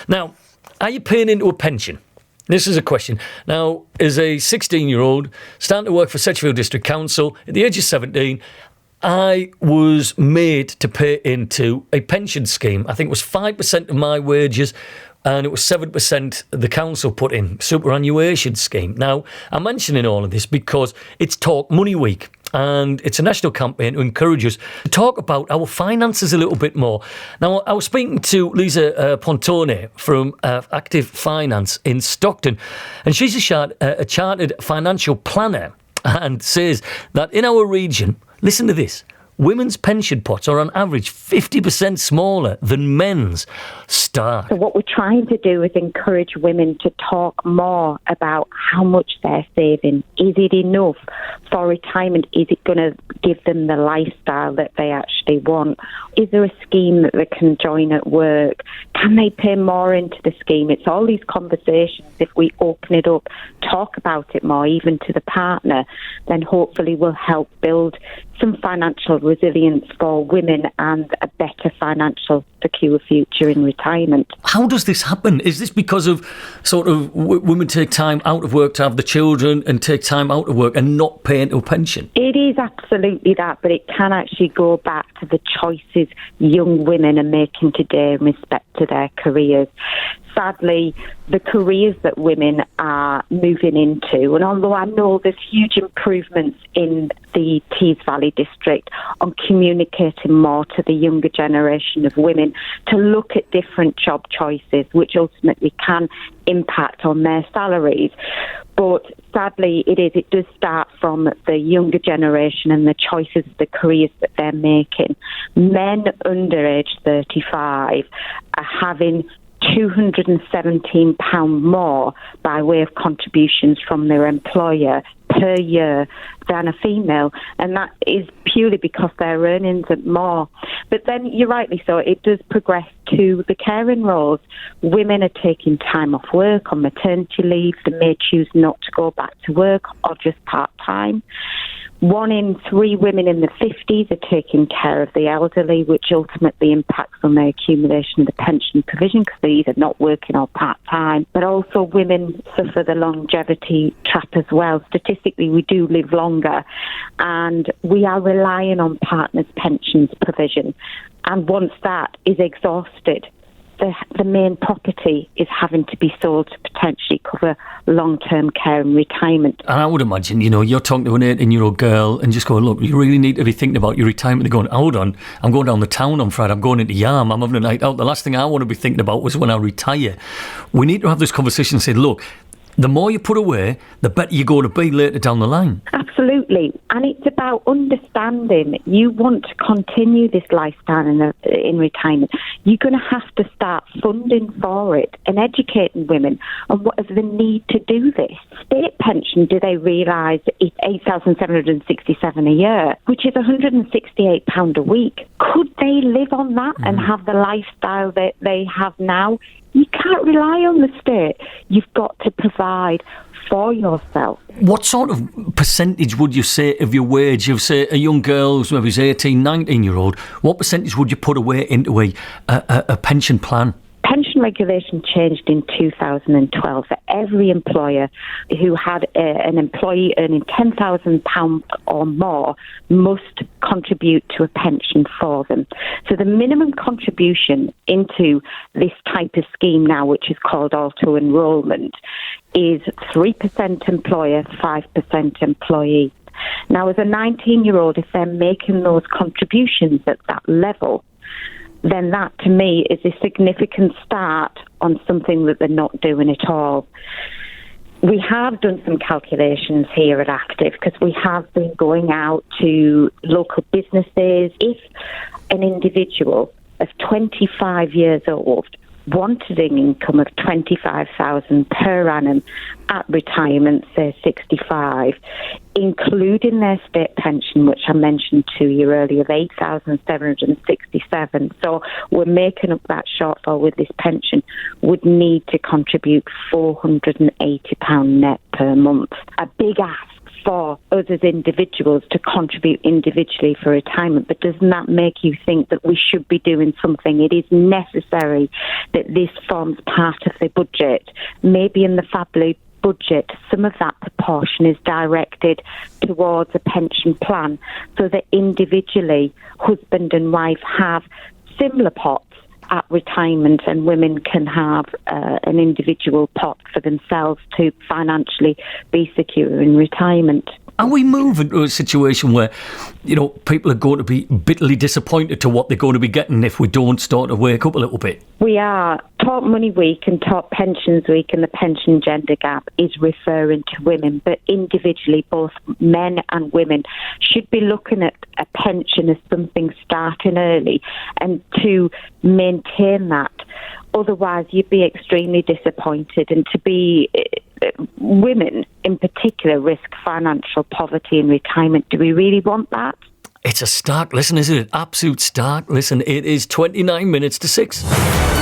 Now, are you paying into a pension? This is a question. Now, as a 16-year-old, starting to work for Sedgefield District Council, at the age of 17, I was made to pay into a pension scheme. I think it was 5% of my wages, and it was 7% the council put in, superannuation scheme. Now, I'm mentioning all of this because it's Talk Money Week, and it's a national campaign to encourage us to talk about our finances a little bit more. Now, I was speaking to Liza Pontone from Active Finance in Stockton, and she's a chartered financial planner, and says that in our region, listen to this, women's pension pots are on average 50% smaller than men's. Start. So what we're trying to do is encourage women to talk more about how much they're saving. Is it enough for retirement? Is it going to give them the lifestyle that they actually want? Is there a scheme that they can join at work? Can they pay more into the scheme? It's all these conversations. If we open it up, talk about it more, even to the partner, then hopefully we'll help build some financial resilience for women and a better financial secure future in retirement. How does this happen? Is this because of sort of women take time out of work to have the children and take time out of work and not pay into a pension? It is absolutely that, but it can actually go back to the choices young women are making today in respect to their careers. Sadly, the careers that women are moving into, and although I know there's huge improvements in the Tees Valley district on communicating more to the younger generation of women to look at different job choices, which ultimately can impact on their salaries. But sadly, it does start from the younger generation and the choices of the careers that they're making. Men under age 35 are having £217 more by way of contributions from their employer per year than a female, and that is purely because their earnings are more. But then, you're rightly so, it does progress to the caring roles. Women are taking time off work on maternity leave. They may choose not to go back to work or just part-time. 1 in 3 women in the 50s are taking care of the elderly, which ultimately impacts on their accumulation of the pension provision because they're either not working or part-time. But also women suffer the longevity trap as well. Statistically, we do live longer, and we are relying on partners' pensions provision. And once that is exhausted, the main property is having to be sold to potentially cover long-term care and retirement. And I would imagine, you're talking to an 18-year-old girl and just going, look, you really need to be thinking about your retirement. They're going, hold on, I'm going down the town on Friday, I'm going into Yarm, I'm having a night out. The last thing I want to be thinking about was when I retire. We need to have this conversation and say, look, the more you put away, the better you're going to be later down the line. Absolutely. And it's about understanding you want to continue this lifestyle in retirement. You're going to have to start funding for it and educating women on what is the need to do this. State pension, do they realise it's $8,767 a year, which is £168 a week. Could they live on that and have the lifestyle that they have now? You can't rely on the state. You've got to provide for yourself. What sort of percentage would you say of your wage, of say a young girl who is 18, 19-year-old, what percentage would you put away into a pension plan? Pension regulation changed in 2012 for every employer who had an employee earning £10,000 or more must contribute to a pension for them. So the minimum contribution into this type of scheme now, which is called auto-enrolment, is 3% employer, 5% employee. Now, as a 19-year-old, if they're making those contributions at that level, then that, to me, is a significant start on something that they're not doing at all. We have done some calculations here at Active because we have been going out to local businesses. If an individual of 25 years old wanted an income of $25,000 per annum at retirement, say 65, including their state pension, which I mentioned to you earlier, of $8,767. So we're making up that shortfall with this pension, would need to contribute £480 net per month. A big ask for us as individuals to contribute individually for retirement, but doesn't that make you think that we should be doing something? It is necessary that this forms part of the budget. Maybe in the family budget, some of that proportion is directed towards a pension plan so that individually husband and wife have similar pots at retirement, and women can have an individual pot for themselves to financially be secure in retirement. And we move into a situation where, people are going to be bitterly disappointed to what they're going to be getting if we don't start to wake up a little bit. We are. Top Money Week and Top Pensions Week and the pension gender gap is referring to women, but individually both men and women should be looking at a pension as something starting early and to maintain that. Otherwise, you'd be extremely disappointed, and to be women in particular risk financial poverty in retirement. Do we really want that? It's a stark listen, isn't it? Absolute stark listen. It is 29 minutes to 6.